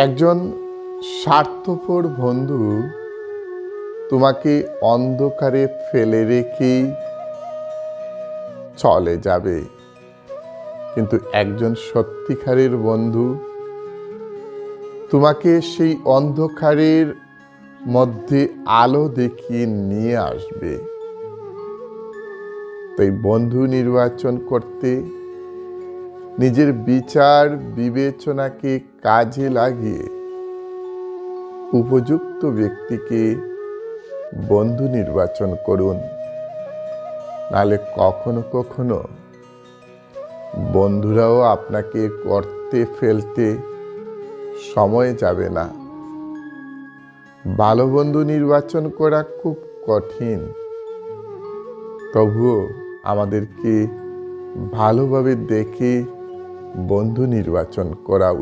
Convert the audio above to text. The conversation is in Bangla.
একজন স্বার্থপর বন্ধু তোমাকে অন্ধকারে ফেলে রেখেই চলে যাবে, কিন্তু একজন সত্যিকারের বন্ধু তোমাকে সেই অন্ধকারের মধ্যে আলো দেখিয়ে নিয়ে আসবে। তাই বন্ধু নির্বাচন করতে নিজের বিচার বিবেচনাকে কাজে লাগিয়ে উপযুক্ত ব্যক্তিকে বন্ধু নির্বাচন করুন। নাহলে কখনো কখনো বন্ধুরাও আপনাকে গর্তে ফেলতে সময় যাবে না। ভালো বন্ধু নির্বাচন করা খুব কঠিন, তবুও আমাদেরকে ভালোভাবে দেখে বন্ধু নির্বাচন করা উচিত।